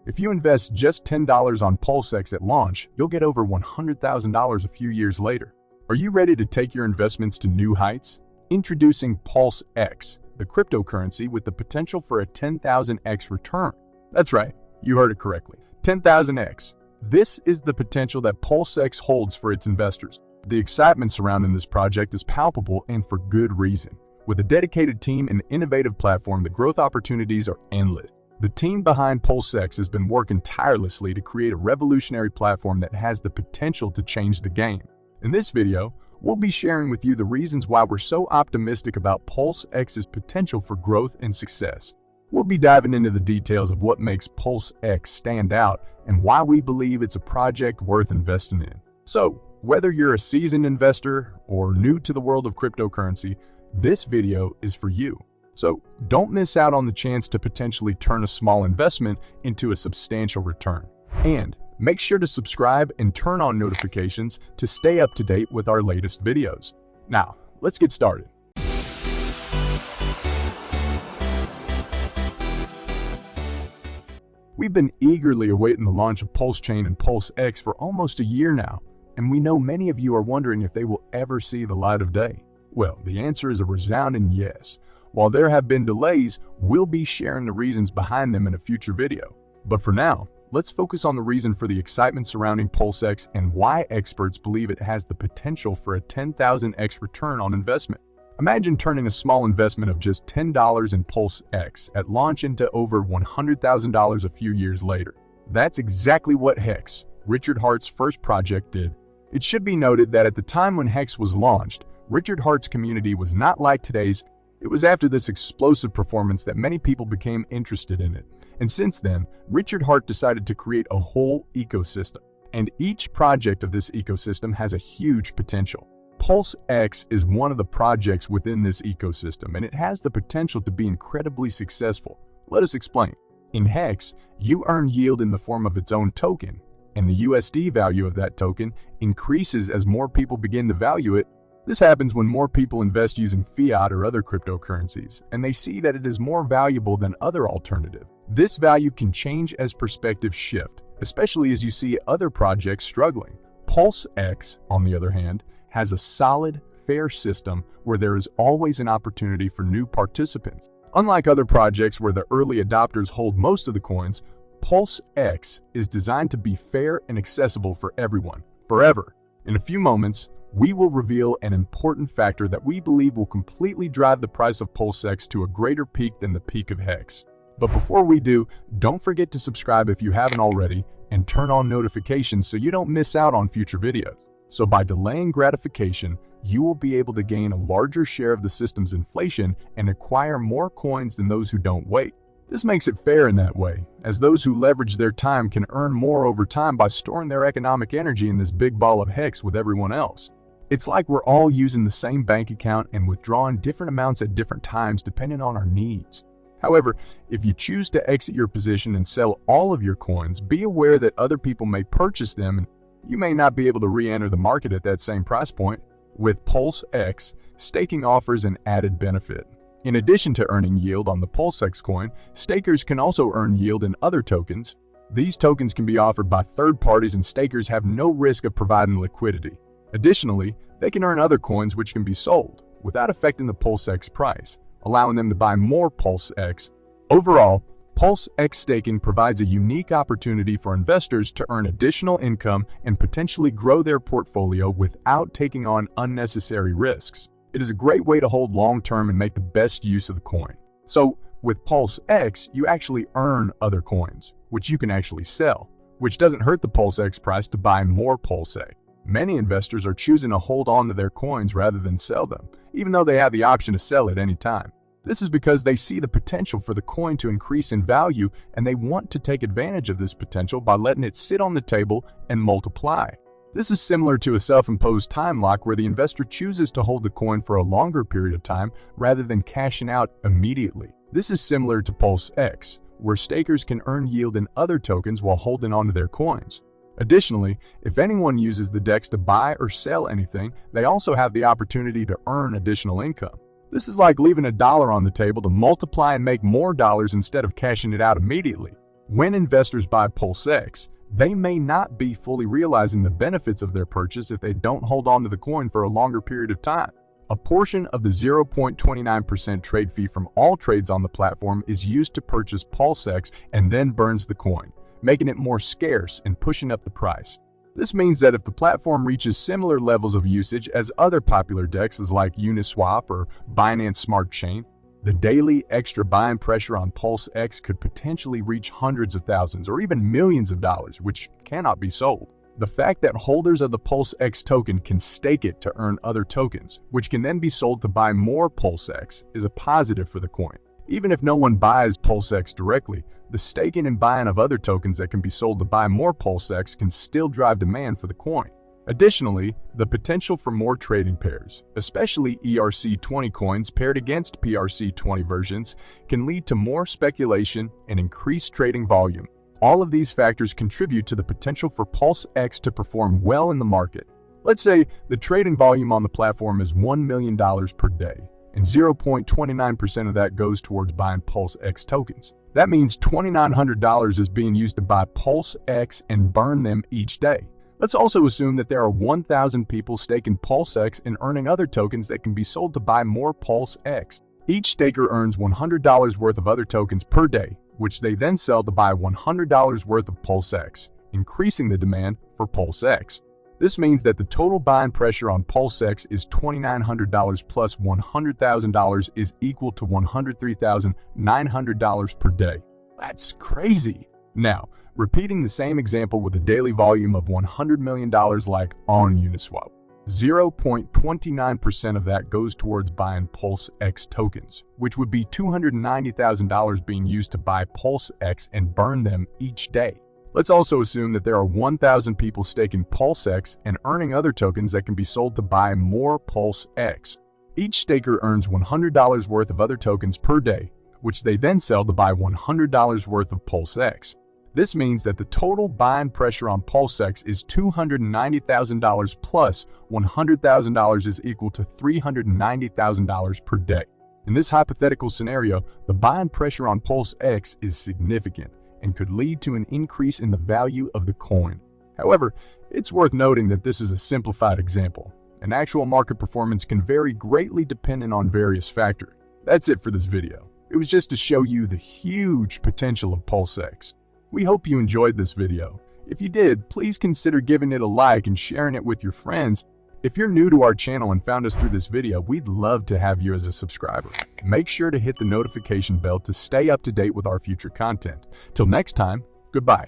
If you invest just $10 on PulseX at launch, you'll get over $100,000 a few years later. Are you ready to take your investments to new heights? Introducing PulseX, the cryptocurrency with the potential for a 10,000x return. That's right, you heard it correctly. 10,000x. This is the potential that PulseX holds for its investors. The excitement surrounding this project is palpable, and for good reason. With a dedicated team and innovative platform, the growth opportunities are endless. The team behind PulseX has been working tirelessly to create a revolutionary platform that has the potential to change the game. In this video, we'll be sharing with you the reasons why we're so optimistic about PulseX's potential for growth and success. We'll be diving into the details of what makes PulseX stand out and why we believe it's a project worth investing in. So, whether you're a seasoned investor or new to the world of cryptocurrency, this video is for you. So, don't miss out on the chance to potentially turn a small investment into a substantial return. And make sure to subscribe and turn on notifications to stay up to date with our latest videos. Now, let's get started. We've been eagerly awaiting the launch of Pulsechain and PulseX for almost a year now, and we know many of you are wondering if they will ever see the light of day. Well, the answer is a resounding yes. While there have been delays, we'll be sharing the reasons behind them in a future video. But for now, let's focus on the reason for the excitement surrounding PulseX and why experts believe it has the potential for a 10,000x return on investment. Imagine turning a small investment of just $10 in PulseX at launch into over $100,000 a few years later. That's exactly what Hex, Richard Heart's first project, did. It should be noted that at the time when Hex was launched, Richard Heart's community was not like today's. It was after this explosive performance that many people became interested in it. And since then, Richard Heart decided to create a whole ecosystem. And each project of this ecosystem has a huge potential. PulseX is one of the projects within this ecosystem, and it has the potential to be incredibly successful. Let us explain. In Hex, you earn yield in the form of its own token, and the USD value of that token increases as more people begin to value it. This happens when more people invest using fiat or other cryptocurrencies, and they see that it is more valuable than other alternatives. This value can change as perspectives shift, especially as you see other projects struggling. PulseX, on the other hand, has a solid, fair system where there is always an opportunity for new participants. Unlike other projects where the early adopters hold most of the coins, PulseX is designed to be fair and accessible for everyone, forever. In a few moments, we will reveal an important factor that we believe will completely drive the price of PulseX to a greater peak than the peak of Hex. But before we do, don't forget to subscribe if you haven't already and turn on notifications so you don't miss out on future videos. So by delaying gratification, you will be able to gain a larger share of the system's inflation and acquire more coins than those who don't wait. This makes it fair in that way, as those who leverage their time can earn more over time by storing their economic energy in this big ball of Hex with everyone else. It's like we're all using the same bank account and withdrawing different amounts at different times depending on our needs. However, if you choose to exit your position and sell all of your coins, be aware that other people may purchase them and you may not be able to re-enter the market at that same price point. With PulseX, staking offers an added benefit. In addition to earning yield on the PulseX coin, stakers can also earn yield in other tokens. These tokens can be offered by third parties and stakers have no risk of providing liquidity. Additionally, they can earn other coins which can be sold without affecting the PulseX price, allowing them to buy more PulseX. Overall, PulseX staking provides a unique opportunity for investors to earn additional income and potentially grow their portfolio without taking on unnecessary risks. It is a great way to hold long-term and make the best use of the coin. So, with PulseX, you actually earn other coins, which you can actually sell, which doesn't hurt the PulseX price to buy more PulseX. Many investors are choosing to hold on to their coins rather than sell them, even though they have the option to sell at any time. This is because they see the potential for the coin to increase in value and they want to take advantage of this potential by letting it sit on the table and multiply. This is similar to a self-imposed time lock where the investor chooses to hold the coin for a longer period of time rather than cashing out immediately. This is similar to PulseX, where stakers can earn yield in other tokens while holding onto their coins. Additionally, if anyone uses the DEX to buy or sell anything, they also have the opportunity to earn additional income. This is like leaving $1 on the table to multiply and make more dollars instead of cashing it out immediately. When investors buy PulseX, they may not be fully realizing the benefits of their purchase if they don't hold on to the coin for a longer period of time. A portion of the 0.29% trade fee from all trades on the platform is used to purchase PulseX and then burns the coin, making it more scarce and pushing up the price. This means that if the platform reaches similar levels of usage as other popular dexes like Uniswap or Binance Smart Chain, the daily extra buying pressure on PulseX could potentially reach hundreds of thousands or even millions of dollars, which cannot be sold. The fact that holders of the PulseX token can stake it to earn other tokens, which can then be sold to buy more PulseX, is a positive for the coin. Even if no one buys PulseX directly, the staking and buying of other tokens that can be sold to buy more PulseX can still drive demand for the coin. Additionally, the potential for more trading pairs, especially ERC20 coins paired against PRC20 versions, can lead to more speculation and increased trading volume. All of these factors contribute to the potential for PulseX to perform well in the market. Let's say the trading volume on the platform is $1 million per day, and 0.29% of that goes towards buying PulseX tokens. That means $2,900 is being used to buy PulseX and burn them each day. Let's also assume that there are 1,000 people staking PulseX and earning other tokens that can be sold to buy more PulseX. Each staker earns $100 worth of other tokens per day, which they then sell to buy $100 worth of PulseX, increasing the demand for PulseX. This means that the total buying pressure on PulseX is $2,900 plus $100,000 is equal to $103,900 per day. That's crazy! Now, repeating the same example with a daily volume of $100 million like on Uniswap. 0.29% of that goes towards buying PulseX tokens, which would be $290,000 being used to buy PulseX and burn them each day. Let's also assume that there are 1,000 people staking PulseX and earning other tokens that can be sold to buy more PulseX. Each staker earns $100 worth of other tokens per day, which they then sell to buy $100 worth of PulseX. This means that the total buying pressure on PulseX is $290,000 plus $100,000 is equal to $390,000 per day. In this hypothetical scenario, the buying pressure on PulseX is significant and could lead to an increase in the value of the coin. However, it's worth noting that this is a simplified example, and actual market performance can vary greatly depending on various factors. That's it for this video. It was just to show you the huge potential of PulseX. We hope you enjoyed this video. If you did, please consider giving it a like and sharing it with your friends. If you're new to our channel and found us through this video, we'd love to have you as a subscriber. Make sure to hit the notification bell to stay up to date with our future content. Till next time, goodbye.